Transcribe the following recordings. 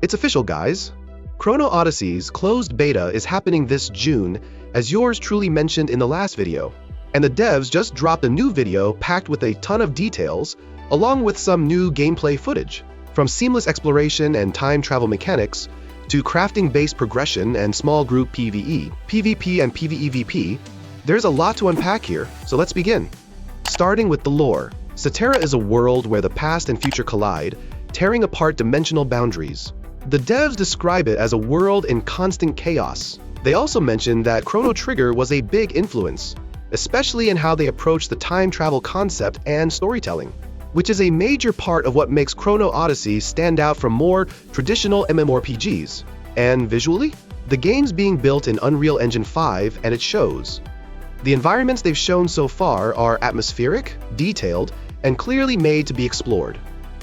It's official, guys. Chrono Odyssey's closed beta is happening this June, as yours truly mentioned in the last video. And the devs just dropped a new video packed with a ton of details, along with some new gameplay footage. From seamless exploration and time travel mechanics, to crafting-based progression and small group PvE, PvP and PvEVP, there's a lot to unpack here, so let's begin. Starting with the lore. Satera is a world where the past and future collide, tearing apart dimensional boundaries. The devs describe it as a world in constant chaos. They also mentioned that Chrono Trigger was a big influence, especially in how they approach the time travel concept and storytelling, which is a major part of what makes Chrono Odyssey stand out from more traditional MMORPGs. And visually, the game's being built in Unreal Engine 5 and it shows. The environments they've shown so far are atmospheric, detailed, and clearly made to be explored.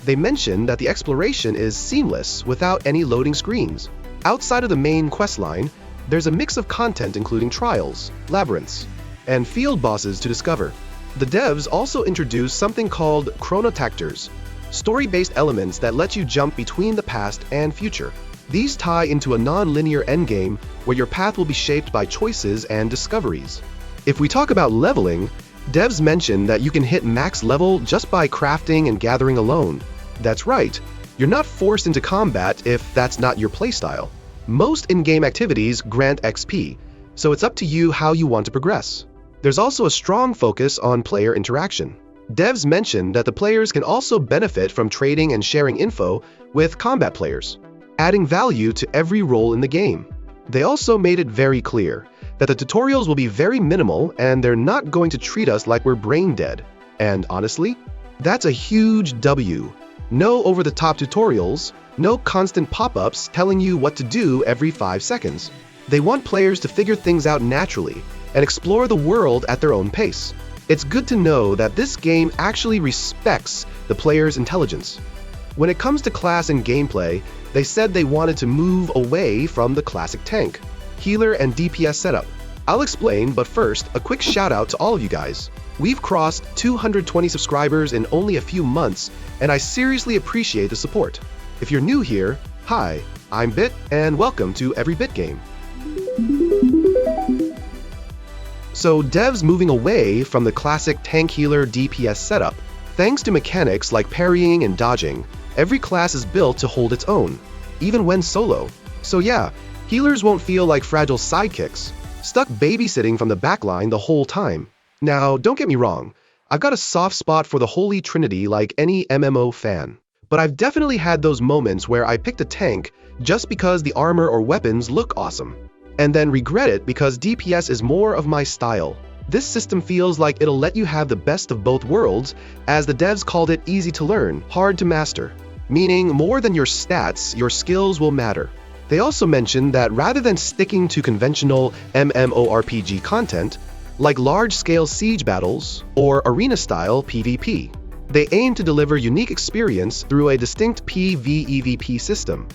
They mentioned that the exploration is seamless without any loading screens. Outside of the main questline, there's a mix of content including trials, labyrinths, and field bosses to discover. The devs also introduced something called chronotactors, story-based elements that let you jump between the past and future. These tie into a non-linear endgame where your path will be shaped by choices and discoveries. If we talk about leveling, devs mentioned that you can hit max level just by crafting and gathering alone. That's right, you're not forced into combat if that's not your playstyle. Most in-game activities grant XP, so it's up to you how you want to progress. There's also a strong focus on player interaction. Devs mentioned that the players can also benefit from trading and sharing info with combat players, adding value to every role in the game. They also made it very clear that the tutorials will be very minimal and they're not going to treat us like we're brain dead. And honestly, that's a huge W. No over-the-top tutorials, no constant pop-ups telling you what to do every 5 seconds. They want players to figure things out naturally and explore the world at their own pace. It's good to know that this game actually respects the player's intelligence. When it comes to class and gameplay, they said they wanted to move away from the classic tank, healer, and DPS setup. I'll explain, but first, a quick shout out to all of you guys. We've crossed 220 subscribers in only a few months, and I seriously appreciate the support. If you're new here, hi, I'm Bit, and welcome to EveryBit-Game. So devs moving away from the classic tank healer DPS setup. Thanks to mechanics like parrying and dodging, every class is built to hold its own, even when solo. So yeah, healers won't feel like fragile sidekicks, stuck babysitting from the backline the whole time. Now, don't get me wrong, I've got a soft spot for the Holy Trinity like any MMO fan. But I've definitely had those moments where I picked a tank just because the armor or weapons look awesome, and then regret it because DPS is more of my style. This system feels like it'll let you have the best of both worlds, as the devs called it easy to learn, hard to master. Meaning more than your stats, your skills will matter. They also mentioned that rather than sticking to conventional MMORPG content, like large-scale siege battles or arena-style PvP, they aim to deliver unique experience through a distinct PvEVP system.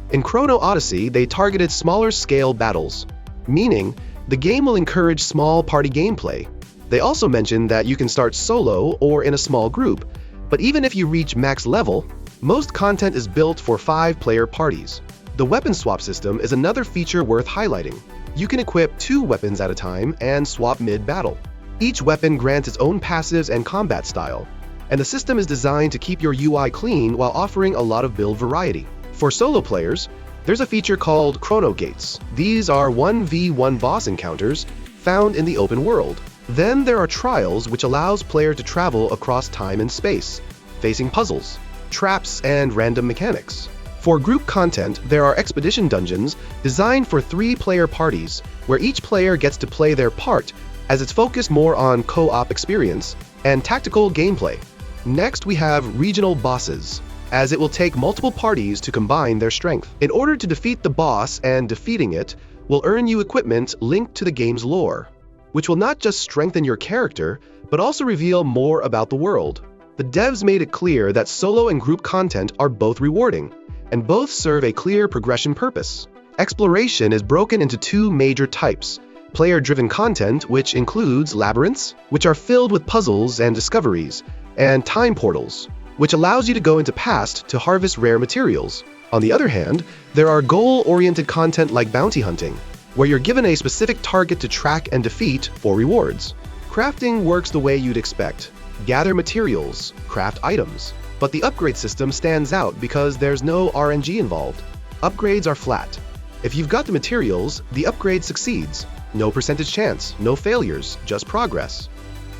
In Chrono Odyssey, they targeted smaller-scale battles, meaning the game will encourage small party gameplay. They also mentioned that you can start solo or in a small group, but even if you reach max level, most content is built for 5-player parties. The weapon swap system is another feature worth highlighting. You can equip 2 weapons at a time and swap mid-battle. Each weapon grants its own passives and combat style, and the system is designed to keep your UI clean while offering a lot of build variety. For solo players, there's a feature called Chrono Gates. These are 1v1 boss encounters found in the open world. Then there are trials, which allows players to travel across time and space, facing puzzles, traps, and random mechanics. For group content, there are expedition dungeons designed for 3-player parties, where each player gets to play their part, as it's focused more on co-op experience and tactical gameplay. Next, we have regional bosses, as it will take multiple parties to combine their strength. In order to defeat the boss, and defeating it will earn you equipment linked to the game's lore, which will not just strengthen your character, but also reveal more about the world. The devs made it clear that solo and group content are both rewarding, and both serve a clear progression purpose. Exploration is broken into 2 major types: player-driven content, which includes labyrinths, which are filled with puzzles and discoveries, and time portals, which allows you to go into past to harvest rare materials. On the other hand, there are goal-oriented content like bounty hunting, where you're given a specific target to track and defeat for rewards. Crafting works the way you'd expect. Gather materials, craft items. But the upgrade system stands out because there's no RNG involved. Upgrades are flat. If you've got the materials, the upgrade succeeds. No percentage chance, no failures, just progress.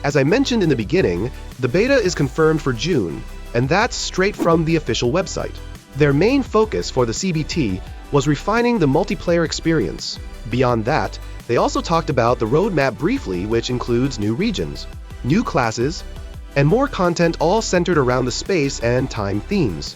As I mentioned in the beginning, the beta is confirmed for June, and that's straight from the official website. Their main focus for the CBT was refining the multiplayer experience. Beyond that, they also talked about the roadmap briefly, which includes new regions, new classes, and more content all centered around the space and time themes.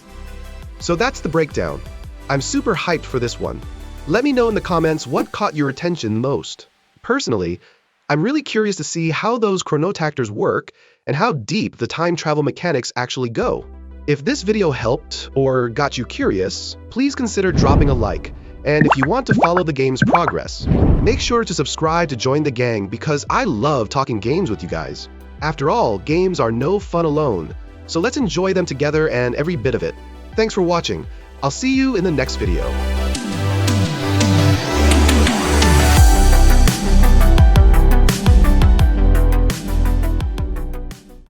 So that's the breakdown. I'm super hyped for this one. Let me know in the comments what caught your attention most. Personally, I'm really curious to see how those chronotactors work and how deep the time travel mechanics actually go. If this video helped or got you curious, please consider dropping a like. And if you want to follow the game's progress, make sure to subscribe to join the gang because I love talking games with you guys. After all, games are no fun alone, so let's enjoy them together and every bit of it. Thanks for watching. I'll see you in the next video.